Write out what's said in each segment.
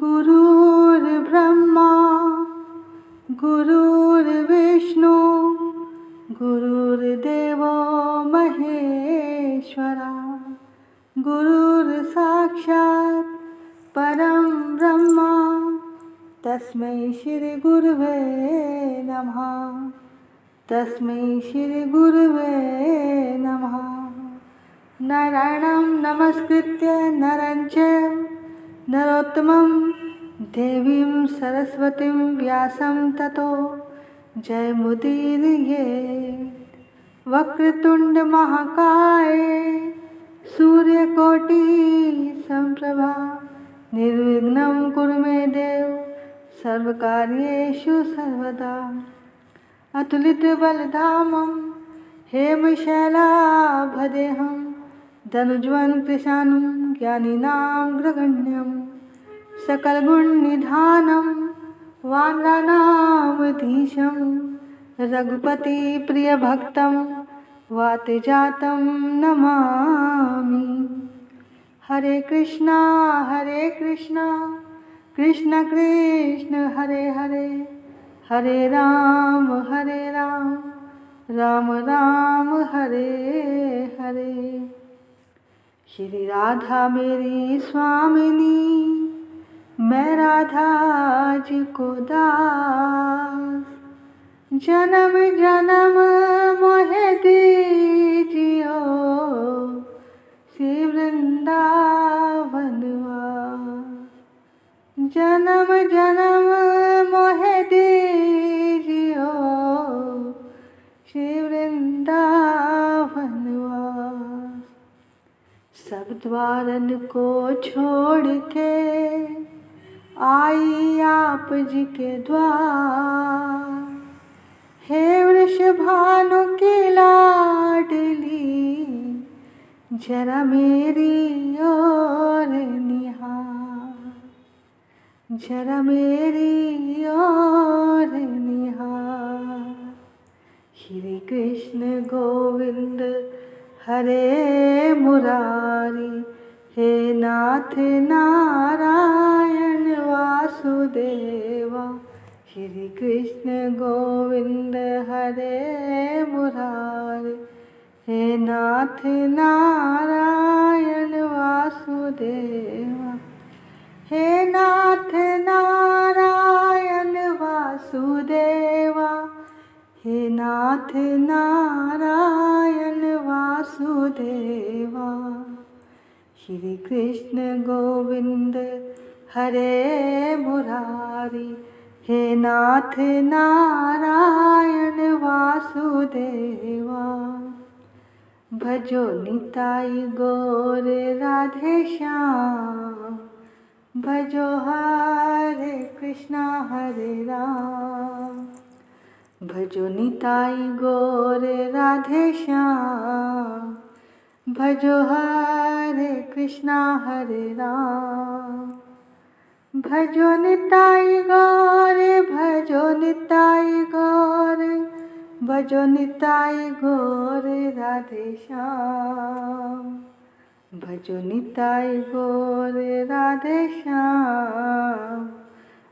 गुरुर्ब्रह्मा गुरुर्विष्णु गुरुर्देवो महेश्वरा गुरुर्साक्षात् परं ब्रह्म तस्मै श्री गुरुवे नमः। तस्मै श्री गुरुवे नमः। नारायणं नमस्कृत्य नरं चैव नरोत्तमं देवीं सरस्वतीं व्यासं ततो जयमुदीरये। वक्रतुंड महाकाय सूर्यकोटि संप्रभा निर्विघ्नं कुरु मे देव सर्वकार्येषु सर्वदा। अतुलितबलधामं हेमशैलाभदेहं धनुज्वनं कृशानं ज्ञानिनां ग्रगण्यं सकलगुणनिधानं वानराणामधीशं रघुपतिप्रियभक्तं वातजातं नमामि। हरे कृष्णा कृष्ण कृष्ण हरे हरे, हरे राम राम राम हरे हरे। श्री राधा मेरी स्वामिनी, मैं राधा जी को दास। जन्म जन्म मोहे दीजियो श्री वृंदावन वास। जन्म जन्म मोहे दीजियो श्री वृंदावन वास। सब द्वारन को छोड़ के आई आप जी के द्वार। हे वृषभानु की लाडली, जरा मेरी ओर निहार, जरा मेरी ओर निहार। श्री कृष्ण गोविंद हरे मुरारी, हे नाथ नारायण वासुदेवा। श्री कृष्ण गोविंद हरे मुरारी, हे नाथ नारायण वासुदेवा। हे नाथ नारायण वासुदेवा, हे नाथ नारायण वासुदेवा। श्री कृष्ण गोविंद हरे मुरारी, हे नाथ नारायण वासुदेवा। भजो निताई गौर राधे श्याम, भजो हरे कृष्णा हरे राम। भजो निताई गौर राधे श्याम, भजो हरे कृष्णा हरे राम। भजो निताई गौर, भजो निताई गौर, भजो निताई गौर राधे श्याम। भजो निताई गौर राधे श्याम,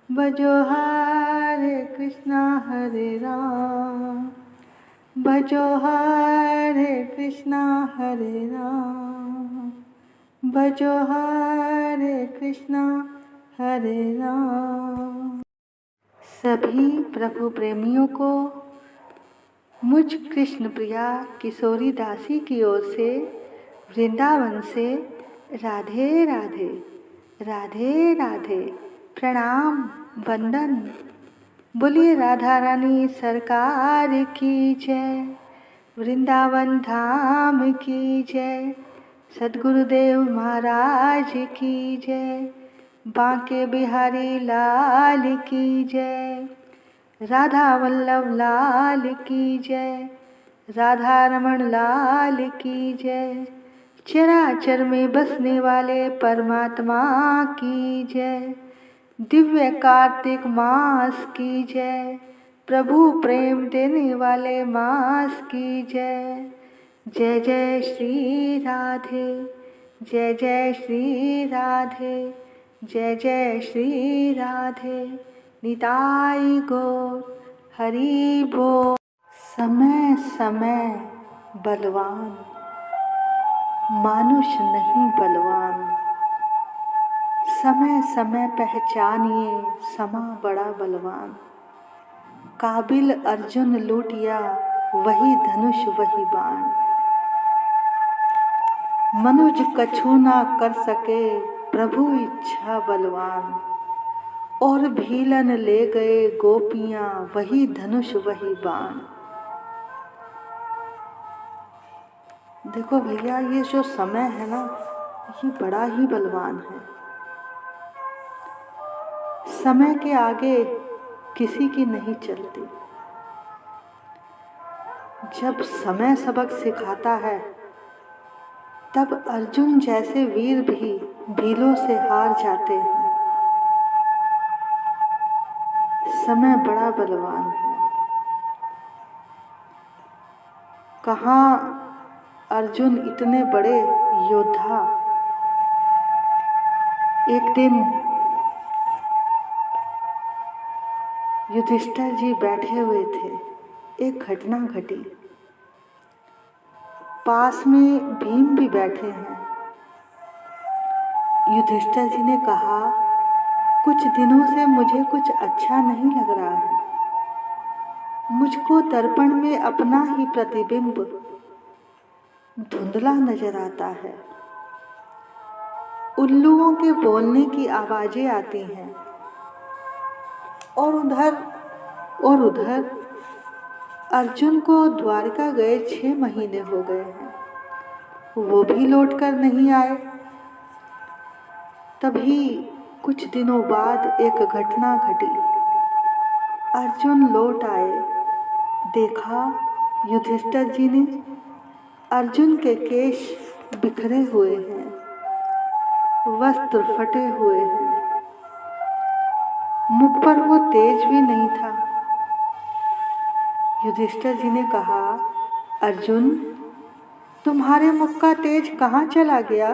भजो हरे कृष्णा हरे राम। भजो हरे कृष्णा हरे राम, भजो हरे कृष्णा हरे राम। सभी प्रभु प्रेमियों को मुझ कृष्ण प्रिया किशोरी दासी की ओर से वृंदावन से राधे राधे, राधे राधे, प्रणाम वंदन। बोलिए राधा रानी सरकार की जय, वृंदावन धाम की जय, सद्गुरुदेव महाराज की जय, बांके बिहारी लाल की जय, राधा वल्लभ लाल की जय, राधा रमण लाल की जय, चराचर में बसने वाले परमात्मा की जय, दिव्य कार्तिक मास की जय, प्रभु प्रेम देने वाले मास की जय। जय जय श्री राधे, जय जय श्री राधे, जय जय श्री राधे निताई गौर हरि बोल। समय समय बलवान, मानुष नहीं बलवान। समय समय पहचानिए समा बड़ा बलवान। काबिल अर्जुन लूटिया वही धनुष वही बाण। मनुज कछु ना कर सके प्रभु इच्छा बलवान। और भीलन ले गए गोपियां वही धनुष वही बाण। देखो भैया, ये जो समय है ना, ये बड़ा ही बलवान है। समय के आगे किसी की नहीं चलती। जब समय सबक सिखाता है तब अर्जुन जैसे वीर भी भीलों से हार जाते हैं। समय बड़ा बलवान है। कहाँ अर्जुन इतने बड़े योद्धा, एक दिन युधिष्ठिर जी बैठे हुए थे। एक घटना घटी। पास में भीम भी बैठे हैं। युधिष्ठिर जी ने कहा, कुछ दिनों से मुझे कुछ अच्छा नहीं लग रहा है। मुझको दर्पण में अपना ही प्रतिबिंब धुंधला नजर आता है। उल्लुओं के बोलने की आवाजें आती हैं और उधर अर्जुन को द्वारका गए 6 महीने हो गए हैं, वो भी लौट कर नहीं आए। तभी कुछ दिनों बाद एक घटना घटी। अर्जुन लौट आए। देखा युधिष्ठिर जी ने अर्जुन के केश बिखरे हुए हैं, वस्त्र फटे हुए हैं, मुख पर वो तेज भी नहीं था। युधिष्ठिर जी ने कहा, अर्जुन, तुम्हारे मुख का तेज कहाँ चला गया?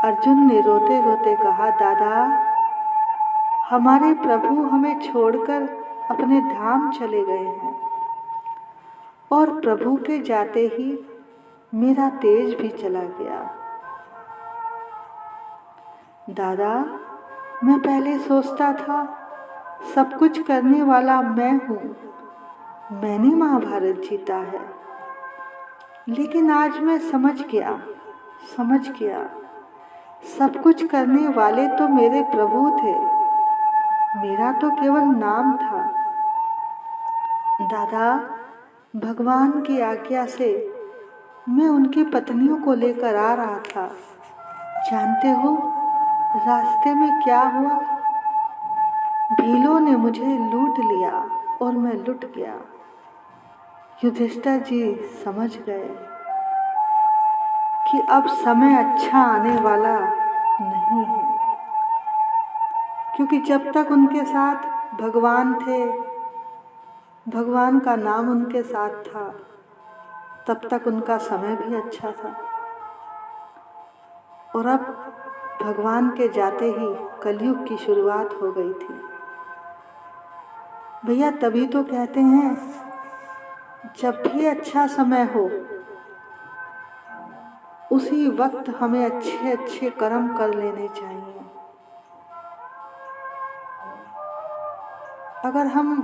अर्जुन ने रोते रोते कहा, दादा, हमारे प्रभु हमें छोड़कर अपने धाम चले गए हैं और प्रभु के जाते ही मेरा तेज भी चला गया। दादा, मैं पहले सोचता था सब कुछ करने वाला मैं हूँ, मैंने महाभारत जीता है, लेकिन आज मैं समझ गया सब कुछ करने वाले तो मेरे प्रभु थे, मेरा तो केवल नाम था। दादा, भगवान की आज्ञा से मैं उनकी पत्नियों को लेकर आ रहा था। जानते हो रास्ते में क्या हुआ? भीलों ने मुझे लूट लिया और मैं लुट गया। युधिष्ठिर जी समझ गए कि अब समय अच्छा आने वाला नहीं है, क्योंकि जब तक उनके साथ भगवान थे, भगवान का नाम उनके साथ था, तब तक उनका समय भी अच्छा था। और अब भगवान के जाते ही कलयुग की शुरुआत हो गई थी। भैया, तभी तो कहते हैं जब भी अच्छा समय हो उसी वक्त हमें अच्छे अच्छे कर्म कर लेने चाहिए। अगर हम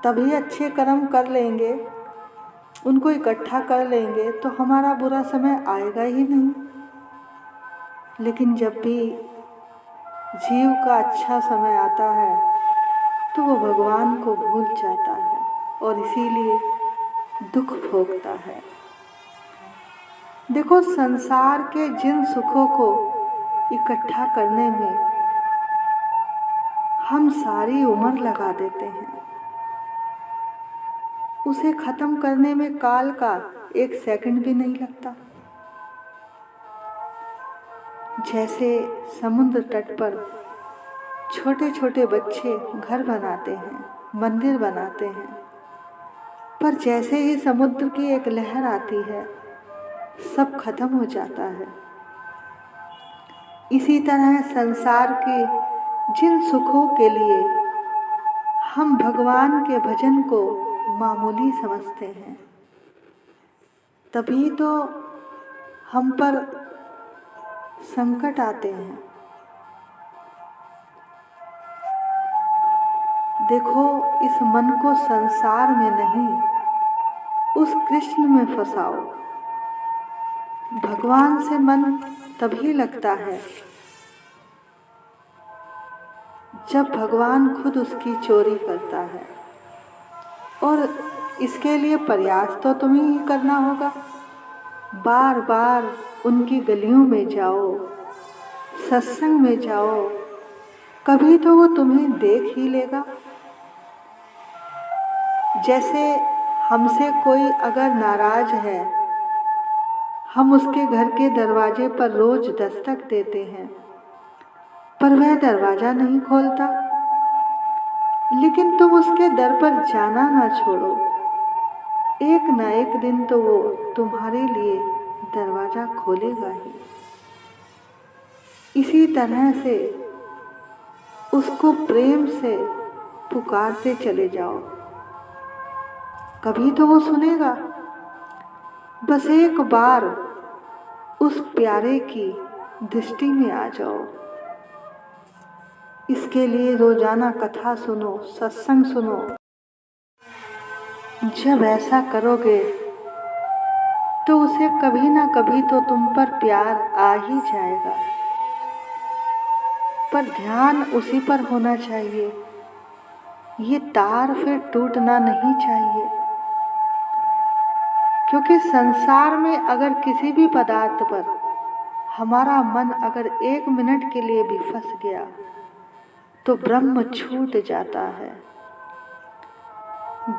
तभी अच्छे कर्म कर लेंगे, उनको इकट्ठा कर लेंगे, तो हमारा बुरा समय आएगा ही नहीं। लेकिन जब भी जीव का अच्छा समय आता है तो वो भगवान को भूल जाता है और इसीलिए दुख भोगता है। देखो, संसार के जिन सुखों को इकट्ठा करने में हम सारी उम्र लगा देते हैं, उसे खत्म करने में काल का 1 सेकंड भी नहीं लगता। जैसे समुद्र तट पर छोटे छोटे बच्चे घर बनाते हैं, मंदिर बनाते हैं, पर जैसे ही समुद्र की एक लहर आती है सब खत्म हो जाता है। इसी तरह संसार के जिन सुखों के लिए हम भगवान के भजन को मामूली समझते हैं, तभी तो हम पर संकट आते हैं। देखो, इस मन को संसार में नहीं, उस कृष्ण में फंसाओ। भगवान से मन तभी लगता है जब भगवान खुद उसकी चोरी करता है, और इसके लिए प्रयास तो तुम्हें ही करना होगा। बार बार उनकी गलियों में जाओ, सत्संग में जाओ, कभी तो वो तुम्हें देख ही लेगा। जैसे हमसे कोई अगर नाराज है, हम उसके घर के दरवाजे पर रोज दस्तक देते हैं, पर वह दरवाजा नहीं खोलता, लेकिन तुम उसके दर पर जाना ना छोड़ो। एक ना एक दिन तो वो तुम्हारे लिए दरवाजा खोलेगा ही। इसी तरह से उसको प्रेम से पुकारते चले जाओ, कभी तो वो सुनेगा। बस एक बार उस प्यारे की दृष्टि में आ जाओ। इसके लिए रोजाना कथा सुनो, सत्संग सुनो। जब ऐसा करोगे तो उसे कभी ना कभी तो तुम पर प्यार आ ही जाएगा, पर ध्यान उसी पर होना चाहिए। ये तार फिर टूटना नहीं चाहिए, क्योंकि संसार में अगर किसी भी पदार्थ पर हमारा मन अगर 1 मिनट के लिए भी फंस गया तो ब्रह्म छूट जाता है।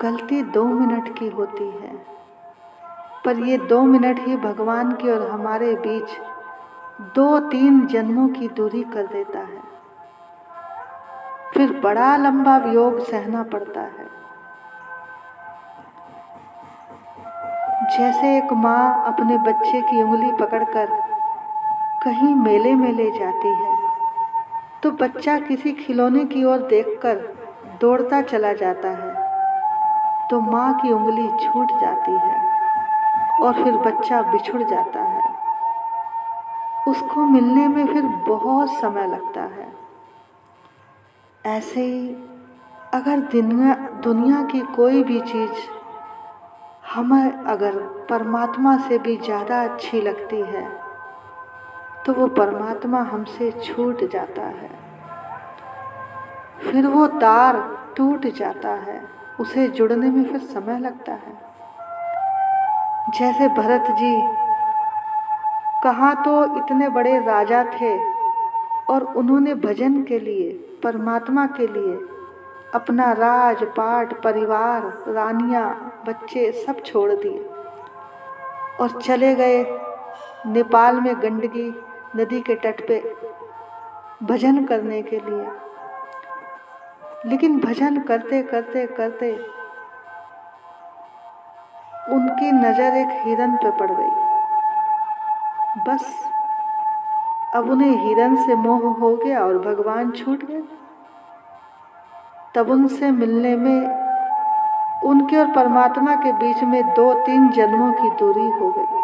गलती 2 मिनट की होती है, पर ये 2 मिनट ही भगवान की और हमारे बीच 2-3 जन्मों की दूरी कर देता है। फिर बड़ा लंबा वियोग सहना पड़ता है। जैसे एक माँ अपने बच्चे की उंगली पकड़कर कहीं मेले में ले जाती है, तो बच्चा किसी खिलौने की ओर देखकर दौड़ता चला जाता है, तो माँ की उंगली छूट जाती है और फिर बच्चा बिछुड़ जाता है। उसको मिलने में फिर बहुत समय लगता है। ऐसे ही अगर दुनिया की कोई भी चीज़ हमें अगर परमात्मा से भी ज़्यादा अच्छी लगती है, तो वो परमात्मा हमसे छूट जाता है। फिर वो तार टूट जाता है, उसे जुड़ने में फिर समय लगता है। जैसे भरत जी कहाँ तो इतने बड़े राजा थे और उन्होंने भजन के लिए, परमात्मा के लिए अपना राजपाट, परिवार, रानियां, बच्चे सब छोड़ दिए और चले गए नेपाल में गंडकी नदी के तट पे भजन करने के लिए। लेकिन भजन करते करते करते उनकी नज़र एक हिरन पे पड़ गई। बस अब उन्हें हिरन से मोह हो गया और भगवान छूट गए। तब उनसे मिलने में उनके और परमात्मा के बीच में 2-3 जन्मों की दूरी हो गई।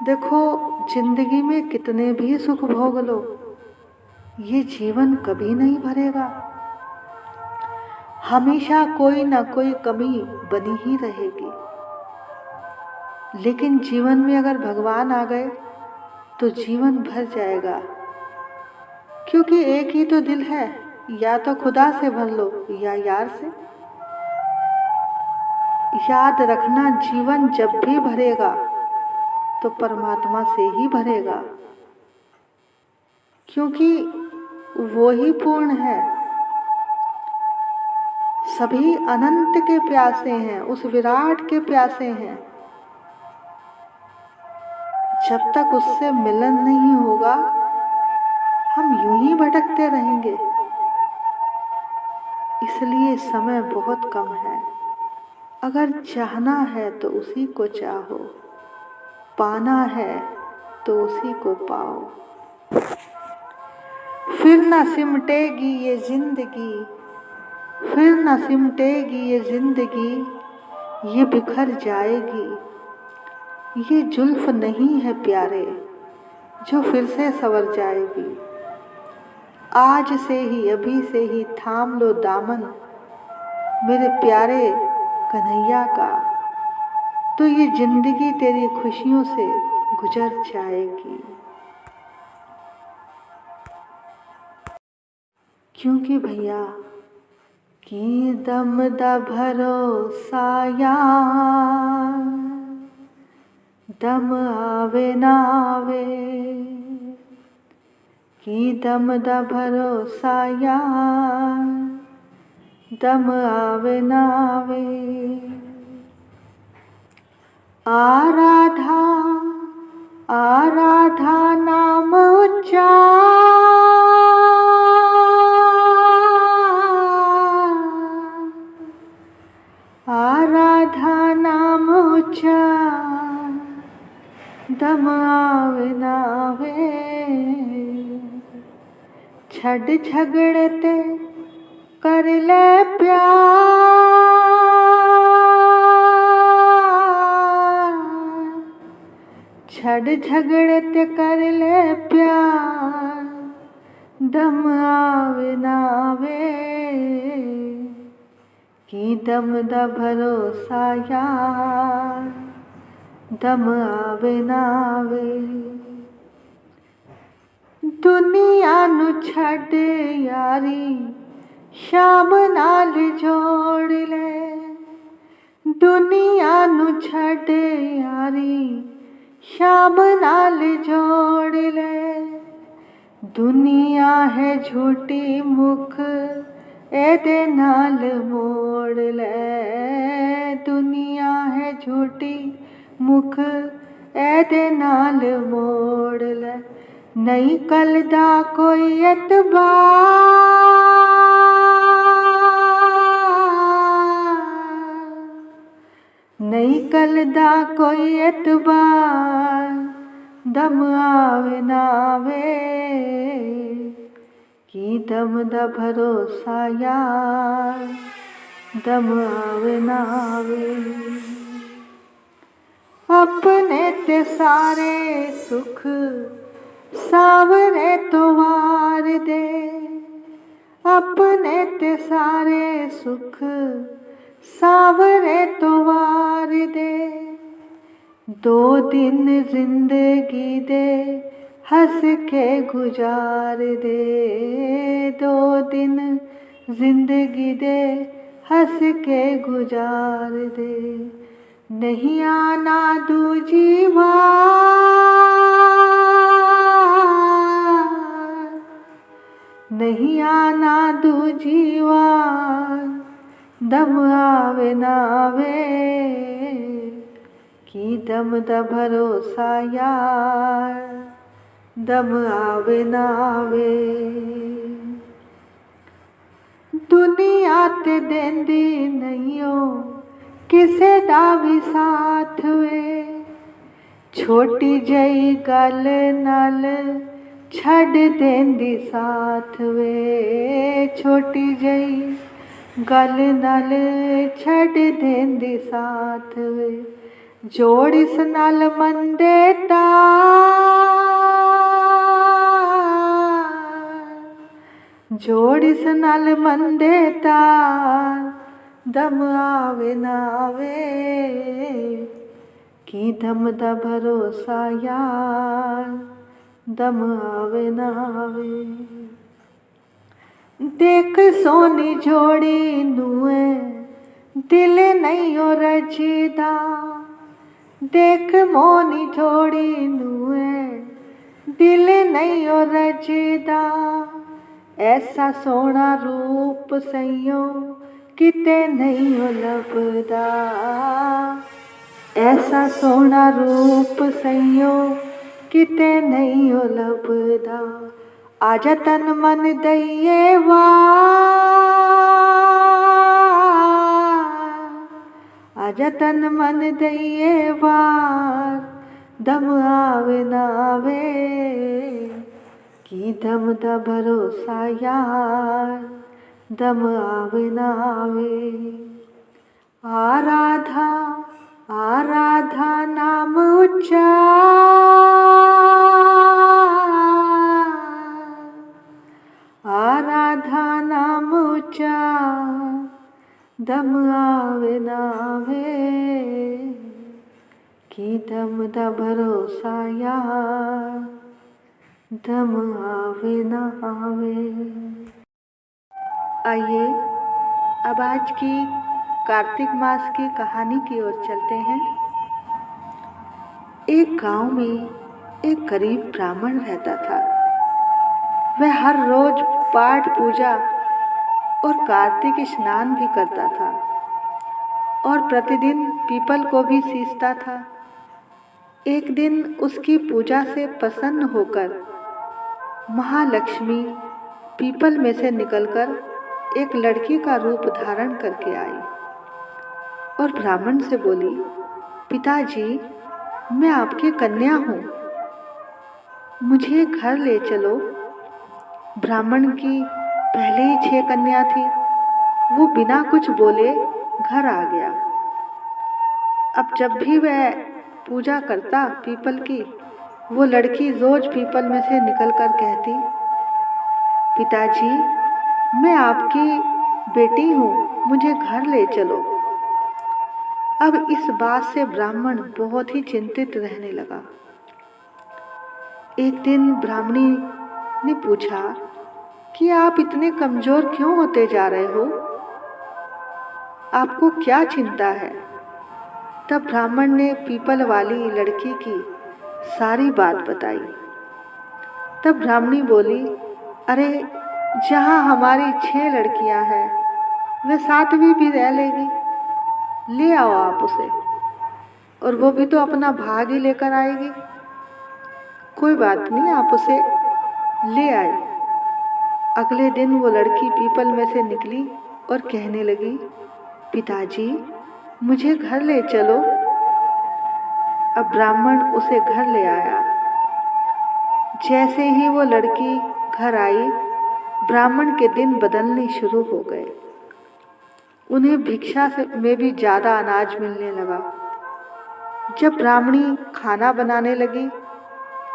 देखो, जिंदगी में कितने भी सुख भोग लो, ये जीवन कभी नहीं भरेगा। हमेशा कोई ना कोई कमी बनी ही रहेगी। लेकिन जीवन में अगर भगवान आ गए तो जीवन भर जाएगा, क्योंकि एक ही तो दिल है, या तो खुदा से भर लो या यार से। याद रखना, जीवन जब भी भरेगा तो परमात्मा से ही भरेगा, क्योंकि वो ही पूर्ण है। सभी अनंत के प्यासे हैं, उस विराट के प्यासे हैं। जब तक उससे मिलन नहीं होगा हम यूं ही भटकते रहेंगे। इसलिए समय बहुत कम है। अगर चाहना है तो उसी को चाहो, पाना है तो उसी को पाओ। फिर न सिमटेगी ये जिंदगी, फिर न सिमटेगी ये जिंदगी, ये बिखर जाएगी। ये जुल्फ नहीं है प्यारे जो फिर से संवर जाएगी। आज से ही, अभी से ही थाम लो दामन मेरे प्यारे कन्हैया का, तो ये जिंदगी तेरी खुशियों से गुजर जाएगी। क्योंकि भैया की दम दा भरोसा यार, दम आवे ना आवे, की दम दा भरोसा यार, दम आवे ना आवे। आराधा आराधा नाम उच्चार, आराधा नाम उच्चार, दम आवे ना आवे। छड़ झगड़ते कर ले प्यार, छड़ झगड़ते कर ले प्यार, दम आवे ना आवे। की दम दा भरोसा यार, दम आवे ना आवे। दुनिया नू छड़ यारी शाम नाल जोड़ ले, दुनिया नू छड़ यारी शाम नाल जोड़ ले। दुनिया है झूठी मुख एदे नाल मोड़ ले, दुनिया है झूठी मुख एदे नाल मोड़ ले। नहीं कल दा कोई एतबार, नहीं कल दा कोई एतबार, दम आवे ना आवे। की दम दा भरोसा यार, दम आवे ना आवे। अपने ते सारे सुख सावरे तो वार दे, अपने ते सारे सुख सावरे तो वार दे। दो दिन जिंदगी दे हंस के गुजार दे, दो दिन जिंदगी दे हंस के गुजार दे। नहीं आना दूजी बार, नहीं आना दूजी बार, दम आवे ना आवे। की दम दा भरोसा यार, दम आवे ना आवे। दुनिया ते देंदी नहीं हो किसे दा भी साथ वे, छोटी जई गल नाल छड़ देंदी साथ वे, छोटी जई गल नाल छड़ देंदी साथ वे। जोड़ इस नाल मंदे तार, जोड़ इस नाल मंदे तार, दम आवे ना आवे। की दम दा भरोसा यार, दम आवे ना आवे। देख सोनी जोड़ी नूए दिल नहीं ओ रजदा, देख मोनी जोड़ी नूए दिल नहीं ओ रजदा। ऐसा सोना रूप सईयो किते नहीं हो लभदा, ऐसा सोना रूप सईयो किते नहीं हो लभदा। आजा तन मन दइए वार, आजा तन मन दइए वार, दम आवे ना आवे कि दम दा भरोसा यार, दम आवे ना आवे। आराधा आराधा नाम ऊंचा, आराधा नाम ऊंचा, दम आवे ना आवे कि दम दा भरोसा यार, दम आवे ना आवे। आइए अब आज की कार्तिक मास की कहानी की ओर चलते हैं। एक गांव में एक गरीब ब्राह्मण रहता था। वह हर रोज पाठ पूजा और कार्तिक स्नान भी करता था और प्रतिदिन पीपल को भी सींचता था। एक दिन उसकी पूजा से प्रसन्न होकर महालक्ष्मी पीपल में से निकलकर एक लड़की का रूप धारण करके आई और ब्राह्मण से बोली, पिताजी, मैं आपकी कन्या हूँ, मुझे घर ले चलो। ब्राह्मण की पहले ही 6 कन्या थी। वो बिना कुछ बोले घर आ गया। अब जब भी वह पूजा करता पीपल की, वो लड़की रोज पीपल में से निकलकर कहती, पिताजी, मैं आपकी बेटी हूँ, मुझे घर ले चलो। अब इस बात से ब्राह्मण बहुत ही चिंतित रहने लगा। एक दिन ब्राह्मणी ने पूछा कि आप इतने कमजोर क्यों होते जा रहे हो? आपको क्या चिंता है? तब ब्राह्मण ने पीपल वाली लड़की की सारी बात बताई। तब ब्राह्मणी बोली, अरे, जहाँ हमारी 6 लड़कियां हैं, वह 7वीं भी रह लेगी। ले आओ आप उसे, और वो भी तो अपना भाग ही लेकर आएगी। कोई बात नहीं, आप उसे ले आए। अगले दिन वो लड़की पीपल में से निकली और कहने लगी, पिताजी, मुझे घर ले चलो। अब ब्राह्मण उसे घर ले आया। जैसे ही वो लड़की घर आई, ब्राह्मण के दिन बदलने शुरू हो गए। उन्हें भिक्षा में भी ज़्यादा अनाज मिलने लगा। जब ब्राह्मणी खाना बनाने लगी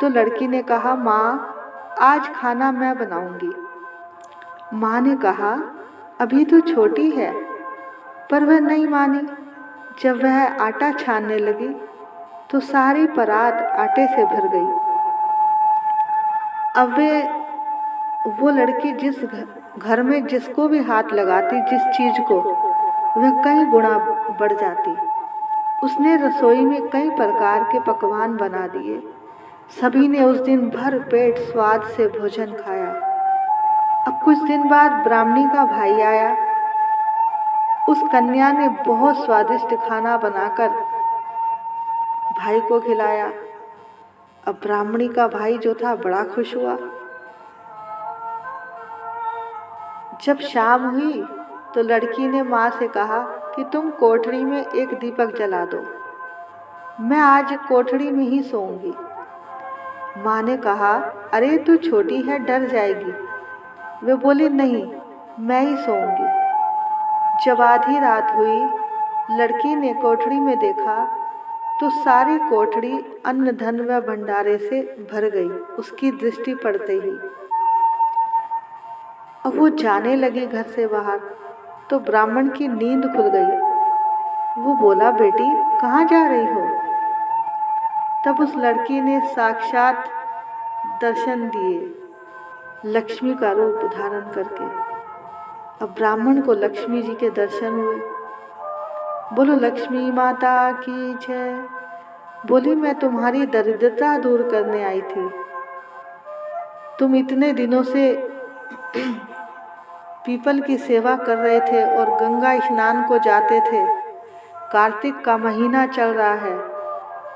तो लड़की ने कहा, माँ, आज खाना मैं बनाऊंगी। माँ ने कहा, अभी तो छोटी है, पर वह नहीं मानी। जब वह आटा छानने लगी तो सारी परात आटे से भर गई। अब वो लड़की जिस घर में जिसको भी हाथ लगाती, जिस चीज को, वह कई गुना बढ़ जाती। उसने रसोई में कई प्रकार के पकवान बना दिए। सभी ने उस दिन भर पेट स्वाद से भोजन खाया। अब कुछ दिन बाद ब्राह्मणी का भाई आया। उस कन्या ने बहुत स्वादिष्ट खाना बनाकर भाई को खिलाया। अब ब्राह्मणी का भाई जो था बड़ा खुश हुआ। जब शाम हुई तो लड़की ने माँ से कहा कि तुम कोठरी में एक दीपक जला दो, मैं आज कोठरी में ही सोऊंगी। माँ ने कहा, अरे तू छोटी है, डर जाएगी। वे बोली, नहीं, मैं ही सोऊंगी। जब आधी रात हुई, लड़की ने कोठरी में देखा तो सारी कोठरी अन्न धन व भंडारे से भर गई उसकी दृष्टि पड़ते ही। अब वो जाने लगी घर से बाहर तो ब्राह्मण की नींद खुल गई। वो बोला, बेटी, कहाँ जा रही हो? तब उस लड़की ने साक्षात दर्शन दिए, लक्ष्मी का रूप धारण करके। अब ब्राह्मण को लक्ष्मी जी के दर्शन हुए। बोलो लक्ष्मी माता की जय। बोली, मैं तुम्हारी दरिद्रता दूर करने आई थी। तुम इतने दिनों से पीपल की सेवा कर रहे थे और गंगा स्नान को जाते थे। कार्तिक का महीना चल रहा है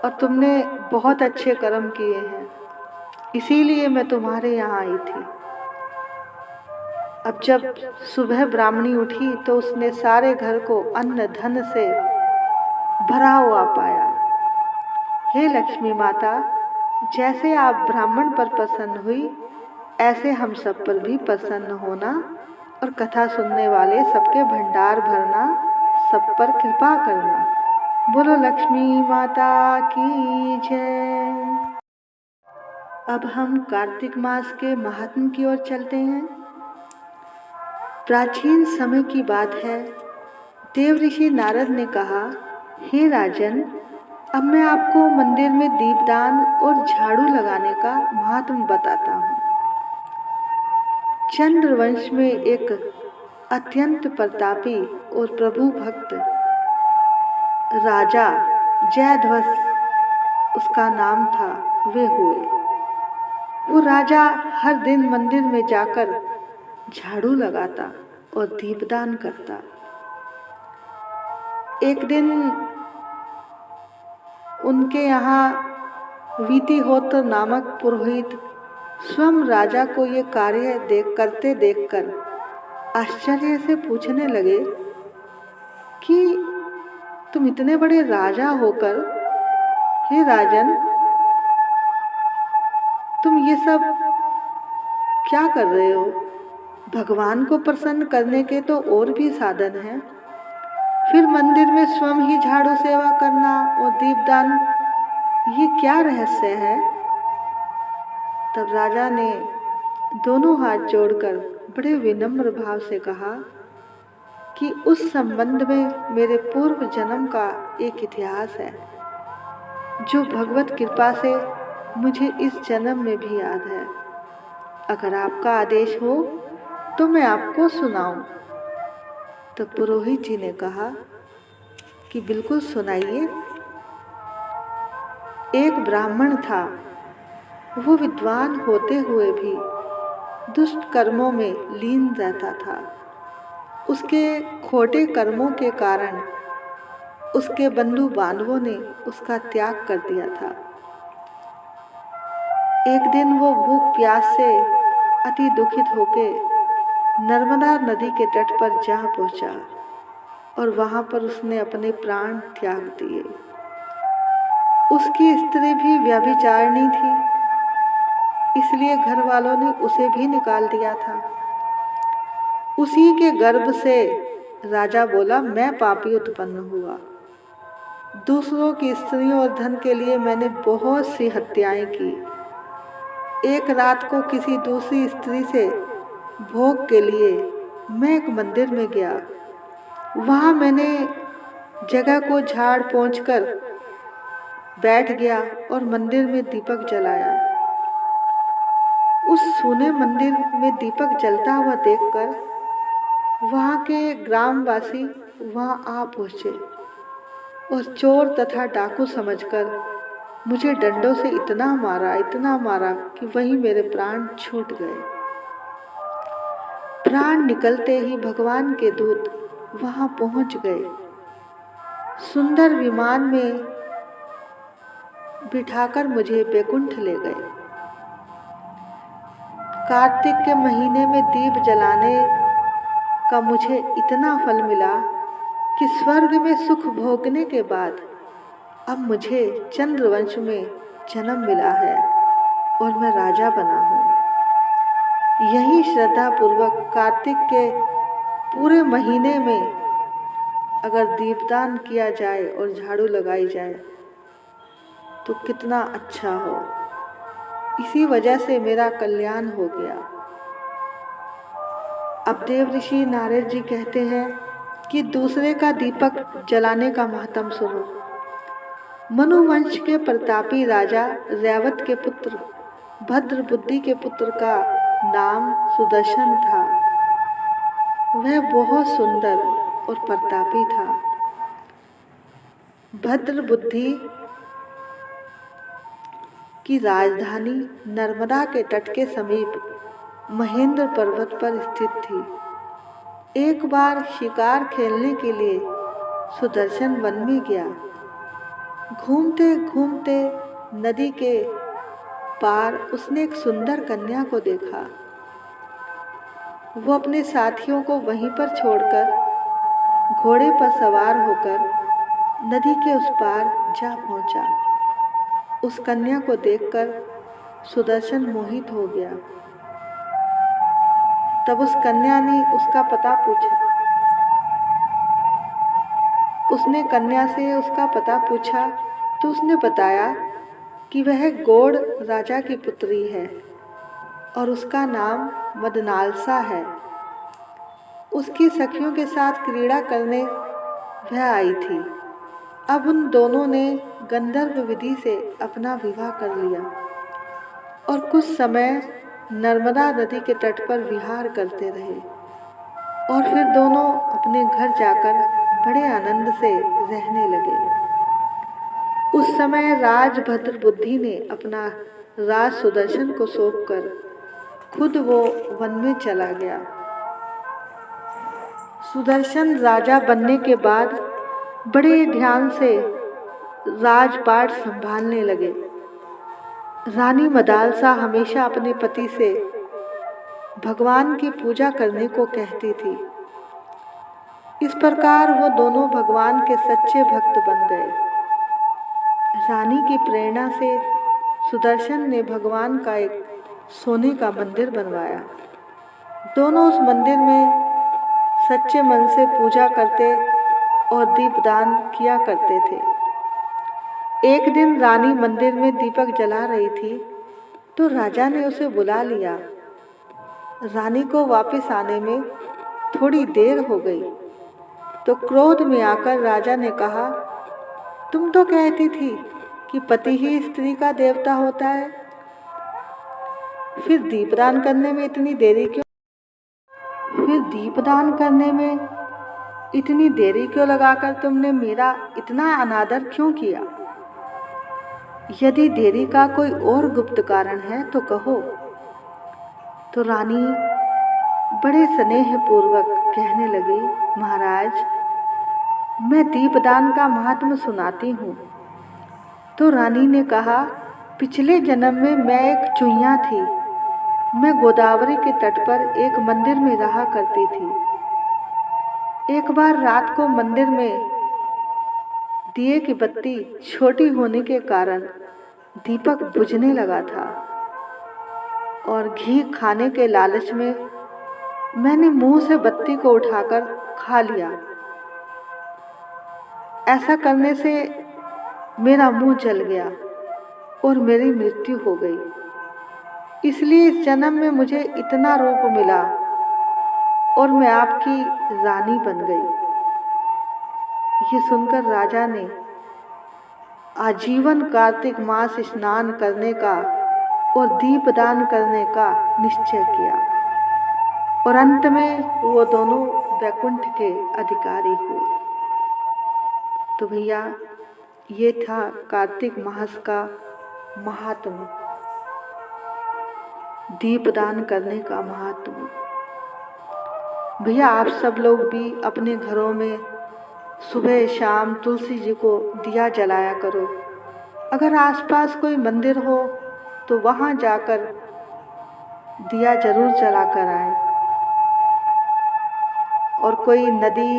और तुमने बहुत अच्छे कर्म किए हैं, इसीलिए मैं तुम्हारे यहाँ आई थी। अब जब सुबह ब्राह्मणी उठी तो उसने सारे घर को अन्न धन से भरा हुआ पाया। हे लक्ष्मी माता, जैसे आप ब्राह्मण पर प्रसन्न हुई, ऐसे हम सब पर भी प्रसन्न होना और कथा सुनने वाले सबके भंडार भरना, सब पर कृपा करना। बोलो लक्ष्मी माता की जय। अब हम कार्तिक मास के महात्म की ओर चलते हैं। प्राचीन समय की बात है, देव ऋषि नारद ने कहा, हे राजन, अब मैं आपको मंदिर में दीपदान और झाड़ू लगाने का महात्म बताता हूँ। चंद्रवंश में एक अत्यंत प्रतापी और प्रभु भक्त राजा जयध्वज उसका नाम था, वे हुए। वो राजा हर दिन मंदिर में जाकर झाड़ू लगाता और दीपदान करता। एक दिन उनके यहाँ विधिहोत्र नामक पुरोहित स्वयं राजा को ये कार्य करते देखकर आश्चर्य से पूछने लगे कि तुम इतने बड़े राजा होकर, हे राजन, तुम ये सब क्या कर रहे हो? भगवान को प्रसन्न करने के तो और भी साधन हैं, फिर मंदिर में स्वयं ही झाड़ू सेवा करना और दीपदान, ये क्या रहस्य है? तब राजा ने दोनों हाथ जोड़कर बड़े विनम्र भाव से कहा कि उस संबंध में मेरे पूर्व जन्म का एक इतिहास है, जो भगवत कृपा से मुझे इस जन्म में भी याद है। अगर आपका आदेश हो तो मैं आपको सुनाऊं। तो पुरोहित जी ने कहा कि बिल्कुल सुनाइए। एक ब्राह्मण था, वो विद्वान होते हुए भी दुष्ट कर्मों में लीन रहता था। उसके खोटे कर्मों के कारण उसके बंधु बांधवों ने उसका त्याग कर दिया था। एक दिन वो भूख प्यास से अति दुखित होकर नर्मदा नदी के तट पर जा पहुंचा और वहां पर उसने अपने प्राण त्याग दिए। उसकी स्त्री भी व्यभिचारिणी थी, इसलिए घर वालों ने उसे भी निकाल दिया था। उसी के गर्भ से राजा बोला, मैं पापी उत्पन्न हुआ। दूसरों की स्त्रियों और धन के लिए मैंने बहुत सी हत्याएं की। एक रात को किसी दूसरी स्त्री से भोग के लिए मैं एक मंदिर में गया। वहां मैंने जगह को झाड़ पोंछ कर बैठ गया और मंदिर में दीपक जलाया। उस सूने मंदिर में दीपक जलता हुआ देखकर वहां के ग्रामवासी वहां आ पहुंचे और चोर तथा डाकू समझकर मुझे डंडों से इतना मारा कि वहीं मेरे प्राण छूट गए। प्राण निकलते ही भगवान के दूत वहां पहुंच गए। सुंदर विमान में बिठाकर मुझे बैकुंठ ले गए। कार्तिक के महीने में दीप जलाने का मुझे इतना फल मिला कि स्वर्ग में सुख भोगने के बाद अब मुझे चंद्रवंश में जन्म मिला है और मैं राजा बना हूँ। यही श्रद्धा पूर्वक कार्तिक के पूरे महीने में अगर दीपदान किया जाए और झाड़ू लगाई जाए तो कितना अच्छा हो। इसी वजह से मेरा कल्याण हो गया। अब देव ऋषि नारद जी कहते हैं कि दूसरे का दीपक जलाने का महत्व सुनो। मनुवंश के प्रतापी राजा रैवत के पुत्र भद्र बुद्धि के पुत्र का नाम सुदर्शन था। वह बहुत सुंदर और प्रतापी था। भद्र बुद्धि की राजधानी नर्मदा के तट के समीप महेंद्र पर्वत पर स्थित थी। एक बार शिकार खेलने के लिए सुदर्शन वन में गया। घूमते घूमते नदी के पार उसने एक सुंदर कन्या को देखा। वो अपने साथियों को वहीं पर छोड़कर घोड़े पर सवार होकर नदी के उस पार जा पहुंचा। उस कन्या को देखकर सुदर्शन मोहित हो गया। तब उस कन्या ने उसका पता पूछा। उसने कन्या से उसका पता पूछा तो उसने बताया कि वह गोड़ राजा की पुत्री है और उसका नाम मदनालसा है। उसकी सखियों के साथ क्रीड़ा करने वह आई थी। अब उन दोनों ने गंधर्व विधि से अपना विवाह कर लिया और कुछ समय नर्मदा नदी के तट पर विहार करते रहे और फिर दोनों अपने घर जाकर बड़े आनंद से रहने लगे। उस समय राजभद्र बुद्धि ने अपना राज सुदर्शन को सौंपकर खुद वो वन में चला गया। सुदर्शन राजा बनने के बाद बड़े ध्यान से राजपाट संभालने लगे। रानी मदालसा हमेशा अपने पति से भगवान की पूजा करने को कहती थी। इस प्रकार वो दोनों भगवान के सच्चे भक्त बन गए। रानी की प्रेरणा से सुदर्शन ने भगवान का एक सोने का मंदिर बनवाया। दोनों उस मंदिर में सच्चे मन से पूजा करते और दीपदान किया करते थे। एक दिन रानी मंदिर में दीपक जला रही थी तो राजा ने उसे बुला लिया। रानी को वापस आने में थोड़ी देर हो गई तो क्रोध में आकर राजा ने कहा, तुम तो कहती थी कि पति ही स्त्री का देवता होता है, फिर दीपदान करने में इतनी देरी क्यों लगाकर तुमने मेरा इतना अनादर क्यों किया? यदि देरी का कोई और गुप्त कारण है तो कहो। तो रानी बड़े स्नेहपूर्वक कहने लगी, महाराज, मैं दीपदान का महात्म्य सुनाती हूँ। तो रानी ने कहा, पिछले जन्म में मैं एक चुईया थी। मैं गोदावरी के तट पर एक मंदिर में रहा करती थी। एक बार रात को मंदिर में दिए की बत्ती छोटी होने के कारण दीपक बुझने लगा था और घी खाने के लालच में मैंने मुंह से बत्ती को उठाकर खा लिया। ऐसा करने से मेरा मुंह जल गया और मेरी मृत्यु हो गई। इसलिए इस जन्म में मुझे इतना रूप मिला और मैं आपकी रानी बन गई। ये सुनकर राजा ने आजीवन कार्तिक मास स्नान करने का और दीपदान करने का निश्चय किया और अंत में वो दोनों वैकुंठ के अधिकारी हुए। तो भैया, ये था कार्तिक मास का महात्म, दीपदान करने का महात्म। भैया, आप सब लोग भी अपने घरों में सुबह शाम तुलसी जी को दिया जलाया करो। अगर आसपास कोई मंदिर हो तो वहाँ जाकर दिया जरूर जला कर आए। और कोई नदी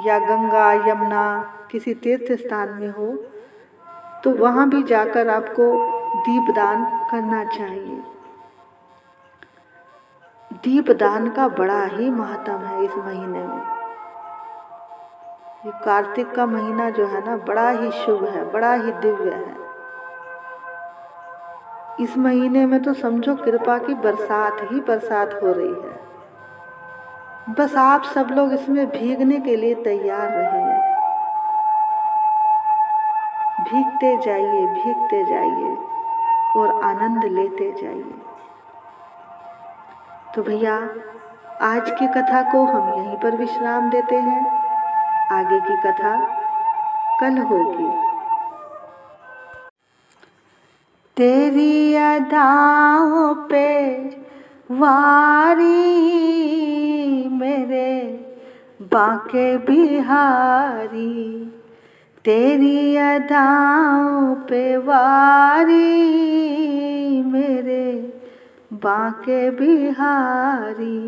या गंगा यमुना किसी तीर्थ स्थान में हो तो वहाँ भी जाकर आपको दीपदान करना चाहिए। दीपदान का बड़ा ही महत्व है इस महीने में। ये कार्तिक का महीना जो है ना, बड़ा ही शुभ है, बड़ा ही दिव्य है। इस महीने में तो समझो कृपा की बरसात ही बरसात हो रही है। बस आप सब लोग इसमें भीगने के लिए तैयार रहिए। भीगते जाइए और आनंद लेते जाइए। तो भैया, आज की कथा को हम यहीं पर विश्राम देते हैं। आगे की कथा कल होगी। तेरी अदाओं पे वारी मेरे बांके बिहारी, तेरी अदाओं पे वारी मेरे बांके बिहारी,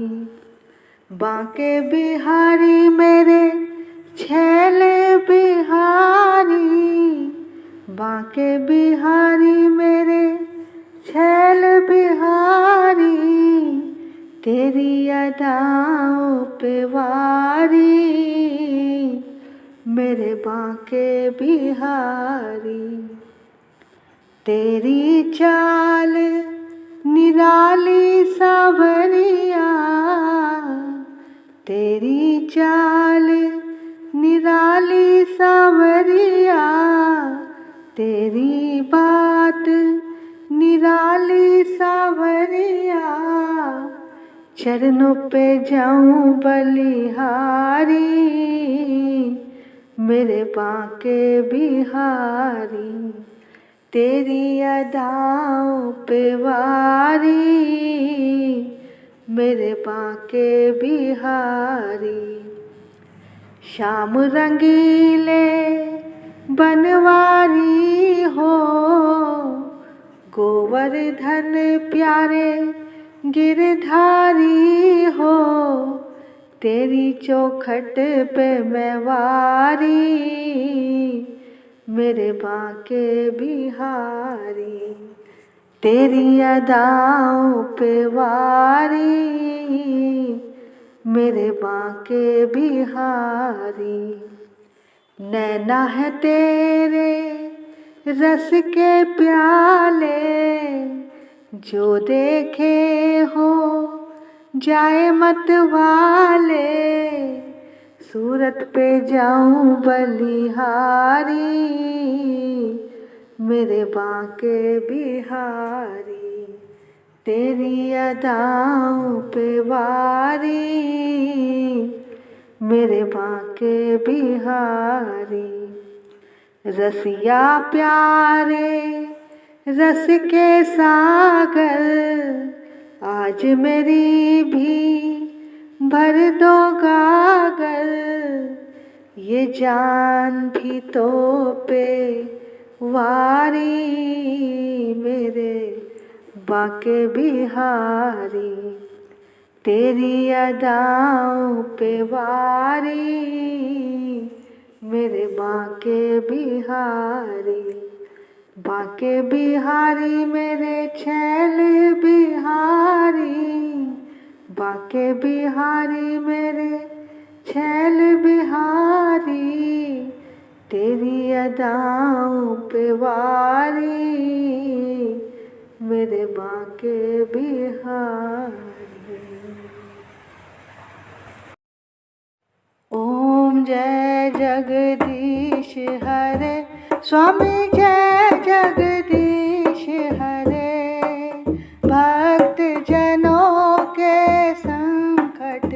बांके बिहारी मेरे छैले बिहारी, बांके बिहारी मेरे छैल बिहारी, तेरी अदाओं पे वारी, मेरे बांके बिहारी। तेरी चाल निराली सांवरिया, तेरी चाल निराली सांवरिया, तेरी बात निराली सांवरिया, चरणों पे जाऊं बलिहारी, मेरे बांके बिहारी। तेरी अदाओं पे वारी, मेरे बांके बिहारी। श्याम रंगीले बनवारी हो, गोवर्धन प्यारे गिरधारी हो, तेरी चौखट पे मैं वारी, मेरे बांके बिहारी। तेरी अदाओं पे वारी, मेरे बांके बिहारी। नैना है तेरे रस के प्याले, जो देखे हो जाए मत वाले, सूरत पे जाऊं बलिहारी, मेरे बांके बिहारी। तेरी अदाओं पे वारी, मेरे बांके बिहारी। रसिया प्यारे रस के सागर, आज मेरी भी भर दो गागर, ये जान भी तो पे वारी, मेरे बांके बिहारी। तेरी अदाओं पे वारी, मेरे बांके बिहारी। बांके बिहारी मेरे छैल बिहारी, बांके बिहारी मेरे छैल बिहारी, तेरी अदाओं पे वारी, मेरे बांके बिहारी। ओम जय जगदीश हरे, स्वामी जय जगदीश हरे। भक्त जनों के संकट,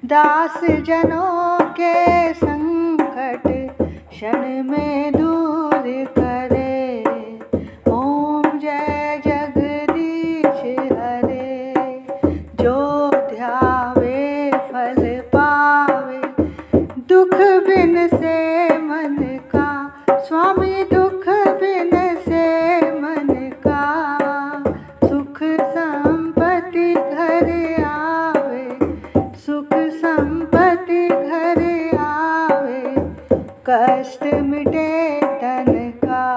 दास जनों के संकट, क्षण में दूर करे। ओम जय जगदीश हरे। जो ध्यावे फल पावे, दुख बिन से मन का, स्वामी दुख बिन से मन का, सुख संपत्ति घर आवे, सुख संपत्ति घर आवे, कष्ट मिटे तन का।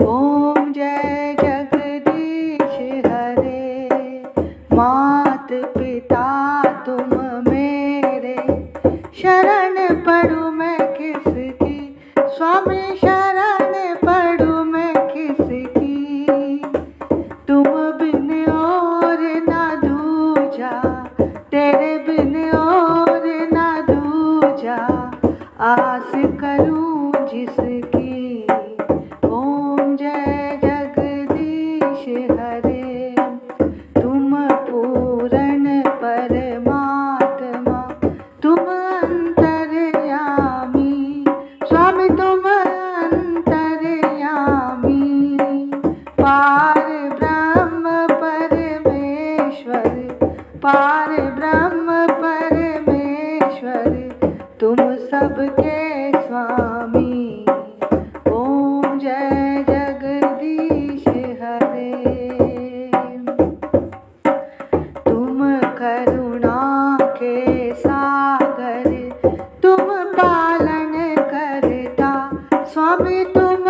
ओम जय जगदीश हरे। मात पिता तुम मेरे, शरण पड़ूं मैं किसकी, स्वामी शरण पड़ूं मैं किसकी। तुम बिन और ना दूजा, तेरे बिन और ना दूजा, आस करूं जिसकी। ओम जय जगदीश हरे। तुम पूर्ण परमात्मा, तुम अंतर्यामी, स्वामी तुम अंतर्यामी। पार ब्रह्म परमेश्वर, पार ब्रह्म परमेश्वर, तुम सबके स्वामी। ओम जय जगदीश हरे। तुम करुणा के सागर, तुम पालन करता, स्वामी तुम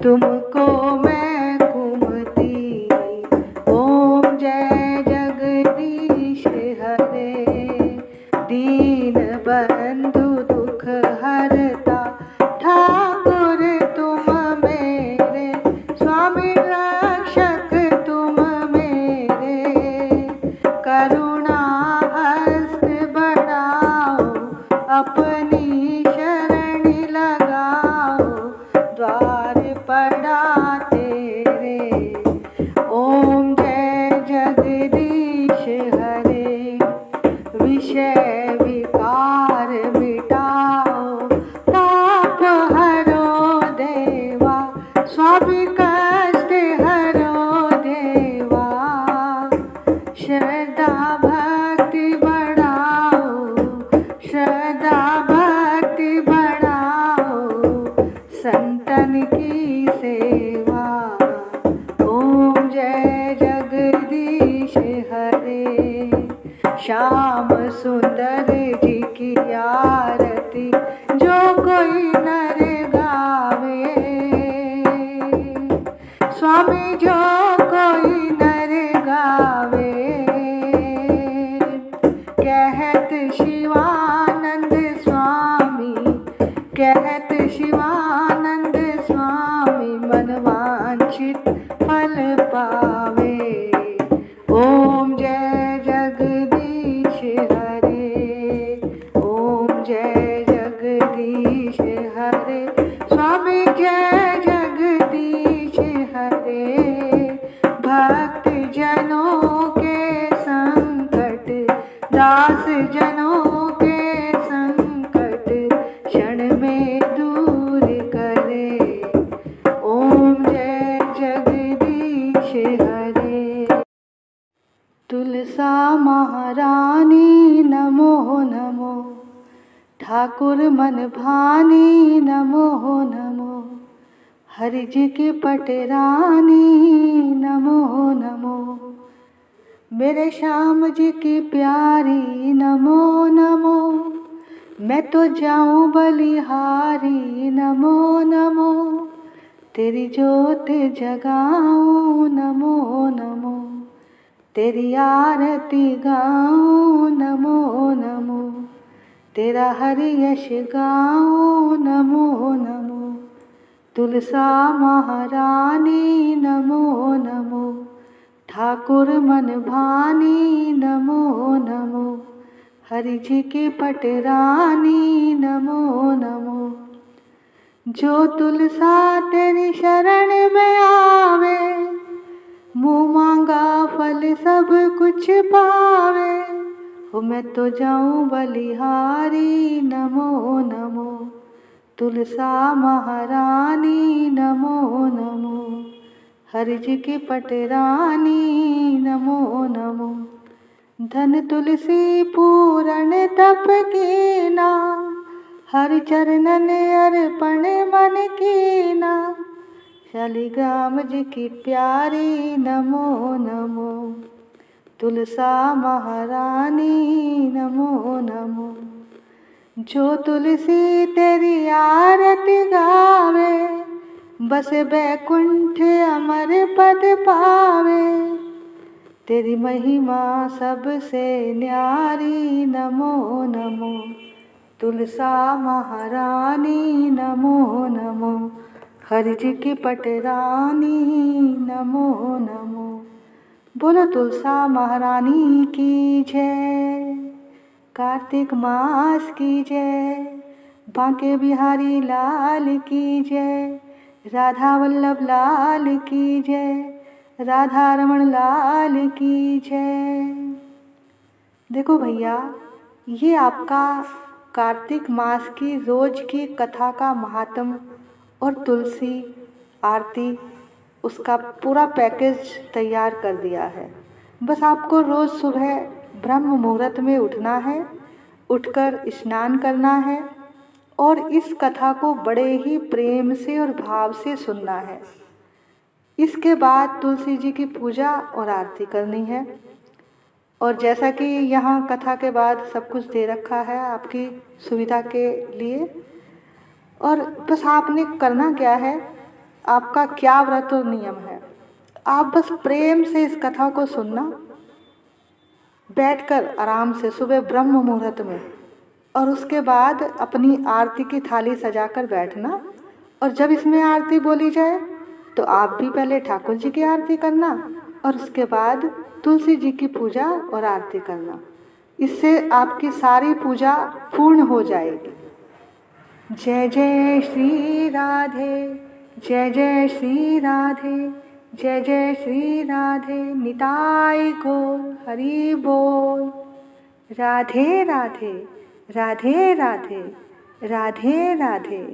तुमको मैं घूमती। ओम जय जगदीश हरे, दीन बंधु दुख हरता, ठाकुर तुम मेरे, स्वामी रक्षक तुम मेरे, करुणा हस्त बढ़ाओ, अपनी शरण लगाओ, द्वार पड़ा तेरे। ओम जय जगदीश हरे, विषय विकार मिटाओ, पाप हरो देवा, स्वामी कष्ट हरो देवा, श्रद्धा भक्ति बढ़ाओ, श्रद्धा भक्ति बढ़ाओ, संतन की सेवा। ओम जय जगदीश हरे, श्याम सुंदर जी की आरती जो कोई नर गावे, स्वामी जो कोई नर गावे, कहत शिवानंद स्वामी, कहत शिवानंद स्वामी, मन वांछित फल पावे। ओम जय जगदीश हरे, ओम जय जगदीश हरे, स्वामी जय जगदीश हरे, भक्त जनों के संकट, दास जनों के संकट, क्षण में दूर करे। ओम जय जगदीश हरे। तुलसा महारानी नमो नमो, ठाकुर मन भानी नमो नमो, हरि जी की पटरानी नमो नमो, मेरे श्याम जी की प्यारी नमो नमो, मैं तो जाऊं बलिहारी नमो नमो, तेरी जोत जगाऊं नमो नमो, तेरी आरती गाऊं नमो नमो, तेरा हरि यश गाऊं नमो नमो, तुलसा महारानी नमो नमो, ठाकुर मन भानी नमो नमो, हरि जी की पटरानी नमो नमो, जो तुलसा तेरी शरण में आवे, मुँह मांगा फल सब कुछ पावे। हो मैं तो जाऊं बलिहारी नमो नमो, तुलसा महारानी नमो नमो, हरि जी की पटरानी नमो नमो, धन तुलसी पूरण तप कीना, हरि चरणन अर्पण मन कीना, शालिग्राम जी की प्यारी नमो नमो, तुलसा महारानी नमो नमो, जो तुलसी तेरी आरती गावे, बस बैकुंठ अमर पद पावे, तेरी महिमा सबसे न्यारी नमो नमो, तुलसा महारानी नमो नमो, हरि जी की पटरानी नमो नमो। बोलो तुलसा महारानी की जय, कार्तिक मास की जय, बांके बिहारी लाल की जय, राधा वल्लभ लाल की जय, राधा रमण लाल की जय। देखो भैया, ये आपका कार्तिक मास की रोज की कथा का महात्म और तुलसी आरती, उसका पूरा पैकेज तैयार कर दिया है। बस आपको रोज़ सुबह ब्रह्म मुहूर्त में उठना है, उठकर स्नान करना है और इस कथा को बड़े ही प्रेम से और भाव से सुनना है। इसके बाद तुलसी जी की पूजा और आरती करनी है। और जैसा कि यहाँ कथा के बाद सब कुछ दे रखा है आपकी सुविधा के लिए, और बस आपने करना क्या है, आपका क्या व्रत और नियम है। आप बस प्रेम से इस कथा को सुनना, बैठकर आराम से सुबह ब्रह्म मुहूर्त में, और उसके बाद अपनी आरती की थाली सजाकर बैठना। और जब इसमें आरती बोली जाए तो आप भी पहले ठाकुर जी की आरती करना और उसके बाद तुलसी जी की पूजा और आरती करना। इससे आपकी सारी पूजा पूर्ण हो जाएगी। जय जय श्री राधे, जय जय श्री राधे, जय जय श्री राधे, निताई गौर हरि बोल। राधे राधे, राधे राधे, राधे राधे।